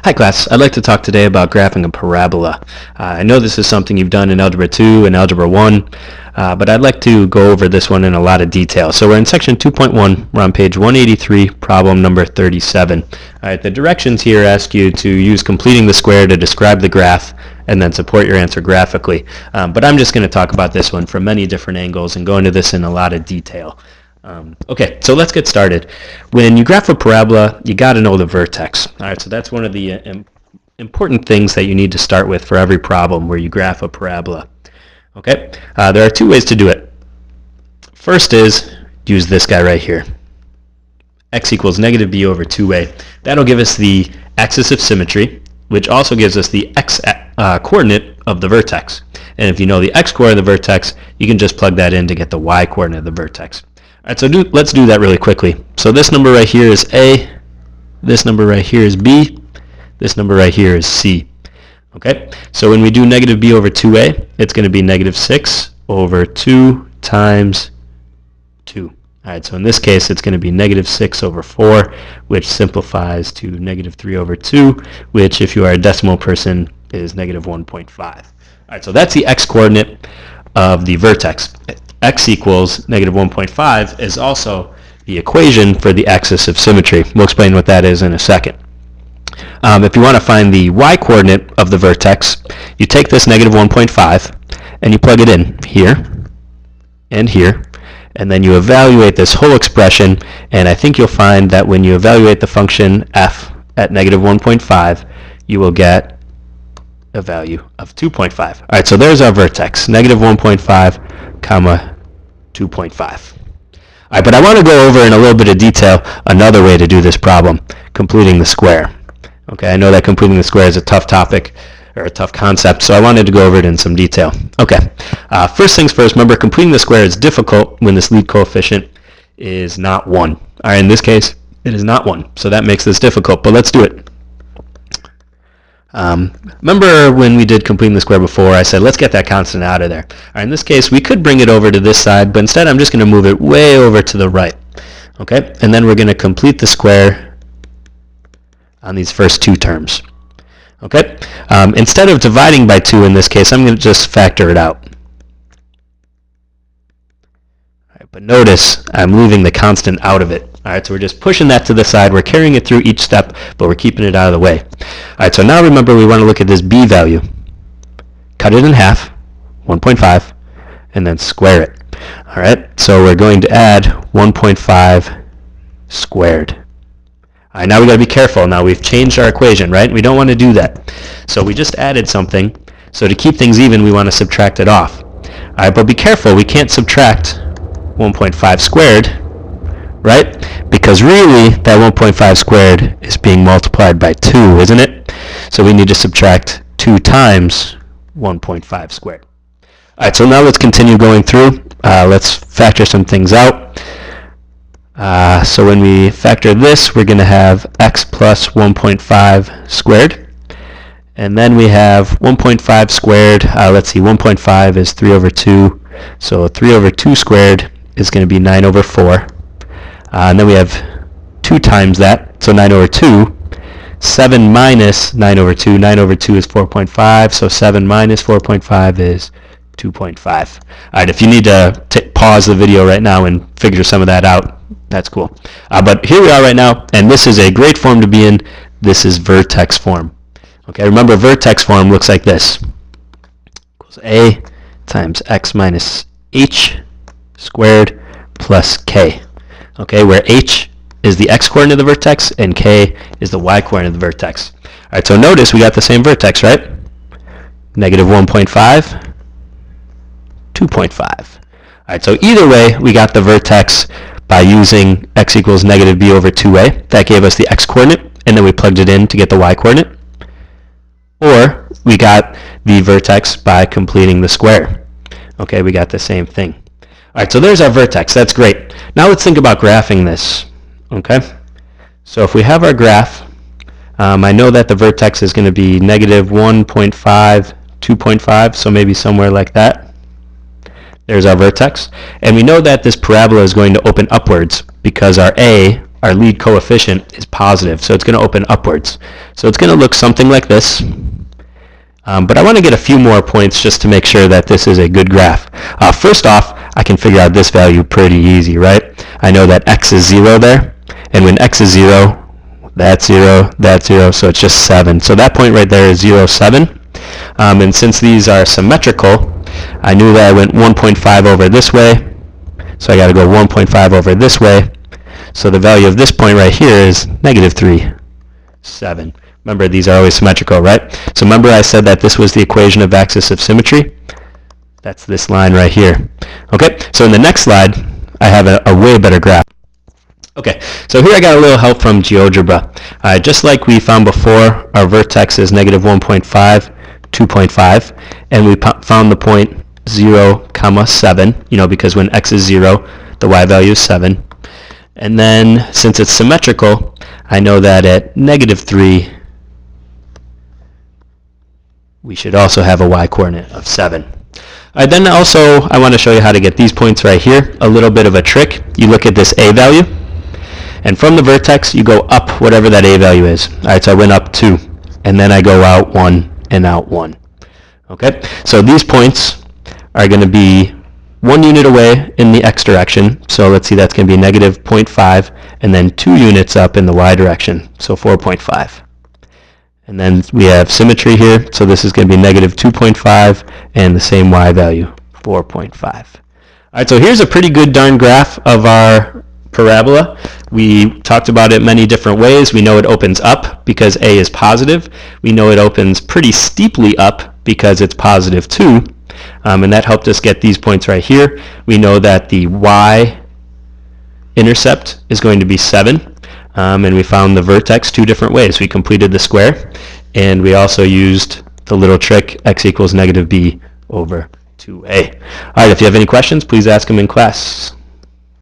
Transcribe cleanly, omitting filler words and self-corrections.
Hi class, I'd like to talk today about graphing a parabola. I know this is something you've done in Algebra 2 and Algebra 1, but I'd like to go over this one in a lot of detail. So we're in section 2.1, we're on page 183, problem number 37. Alright, the directions here ask you to use completing the square to describe the graph and then support your answer graphically. But I'm just going to talk about this one from many different angles and go into this in a lot of detail. Okay, so let's get started. When you graph a parabola, you got to know the vertex. All right, so that's one of the important things that you need to start with for every problem where you graph a parabola. Okay, there are two ways to do it. First is use this guy right here. X equals negative b over 2a. That'll give us the axis of symmetry, which also gives us the x coordinate of the vertex. And if you know the x coordinate of the vertex, you can just plug that in to get the y coordinate of the vertex. All right, so let's do that really quickly. So this number right here is A, this number right here is B, this number right here is C. Okay, so when we do negative b over 2a, it's going to be negative 6 over 2 times 2. All right, so in this case, it's going to be negative 6 over 4, which simplifies to negative 3 over 2, which, if you are a decimal person, is negative 1.5. All right, so that's the x-coordinate of the vertex. X equals negative 1.5 is also the equation for the axis of symmetry. We'll explain what that is in a second. If you want to find the y-coordinate of the vertex, you take this negative 1.5 and you plug it in here and here, and then you evaluate this whole expression, and I think you'll find that when you evaluate the function f at negative 1.5, you will get a value of 2.5. All right, so there's our vertex, negative 1.5, comma 2.5. All right, but I want to go over in a little bit of detail another way to do this problem, completing the square. Okay, I know that completing the square is a tough topic, or a tough concept, so I wanted to go over it in some detail. Okay, first things first, remember completing the square is difficult when this lead coefficient is not 1. All right, in this case, it is not 1, so that makes this difficult, but let's do it. Remember when we did completing the square before, I said let's get that constant out of there. All right, in this case, we could bring it over to this side, but instead I'm just going to move it way over to the right. Okay, and then we're going to complete the square on these first two terms. Okay, instead of dividing by 2 in this case, I'm going to just factor it out. All right, but notice I'm leaving the constant out of it. All right, so we're just pushing that to the side. We're carrying it through each step, but we're keeping it out of the way. All right, so now remember we want to look at this b value. Cut it in half, 1.5, and then square it. All right, so we're going to add 1.5 squared. All right, now we got to be careful. Now we've changed our equation, right? We don't want to do that. So we just added something. So to keep things even, we want to subtract it off. All right, but be careful. We can't subtract 1.5 squared, right? Because really, that 1.5 squared is being multiplied by 2, isn't it? So we need to subtract 2 times 1.5 squared. All right, so now let's continue going through. Let's factor some things out. So when we factor this, we're going to have x plus 1.5 squared. And then we have 1.5 squared. Let's see, 1.5 is 3 over 2. So 3 over 2 squared is going to be 9 over 4. And then we have 2 times that, so 9 over 2. 7 minus 9 over 2. 9 over 2 is 4.5, so 7 minus 4.5 is 2.5. All right, if you need to pause the video right now and figure some of that out, that's cool. But here we are right now, and this is a great form to be in. This is vertex form. Okay, remember vertex form looks like this. Equals a times x minus h squared plus k. Okay, where h is the x-coordinate of the vertex and k is the y-coordinate of the vertex. All right, so notice we got the same vertex, right? Negative 1.5, 2.5. All right, so either way, we got the vertex by using x equals negative b over 2a. That gave us the x-coordinate, and then we plugged it in to get the y-coordinate. Or we got the vertex by completing the square. Okay, we got the same thing. All right, so there's our vertex. That's great. Now let's think about graphing this. Okay, so if we have our graph, I know that the vertex is going to be negative 1.5, 2.5, so maybe somewhere like that. There's our vertex. And we know that this parabola is going to open upwards because our a, our lead coefficient, is positive. So it's going to open upwards. So it's going to look something like this. But I want to get a few more points just to make sure that this is a good graph. First off, I can figure out this value pretty easy, right? I know that x is 0 there. And when x is 0, that's 0, that's 0, so it's just 7. So that point right there is 0, 7. And since these are symmetrical, I knew that I went 1.5 over this way, so I got to go 1.5 over this way. So the value of this point right here is negative 3, 7. Remember, these are always symmetrical, right? So remember I said that this was the equation of axis of symmetry? That's this line right here. Okay, so in the next slide, I have a way better graph. Okay, so here I got a little help from GeoGebra. Just like we found before, our vertex is negative 1.5, 2.5, and we found the point 0, 7, because when x is 0, the y value is 7. And then, since it's symmetrical, I know that at negative 3, we should also have a y-coordinate of 7. Then also, I want to show you how to get these points right here. A little bit of a trick. You look at this a value, and from the vertex, you go up whatever that a value is. All right, so I went up 2, and then I go out 1 and out 1. Okay, so these points are going to be 1 unit away in the x direction. So let's see, that's going to be negative 0.5, and then 2 units up in the y direction, so 4.5. And then we have symmetry here, so this is going to be negative 2.5, and the same y value, 4.5. All right, so here's a pretty good darn graph of our parabola. We talked about it many different ways. We know it opens up because a is positive. We know it opens pretty steeply up because it's positive 2. And that helped us get these points right here. We know that the y-intercept is going to be 7. And we found the vertex 2 different ways. We completed the square, and we also used the little trick x equals negative b over 2a. All right, if you have any questions, please ask them in class.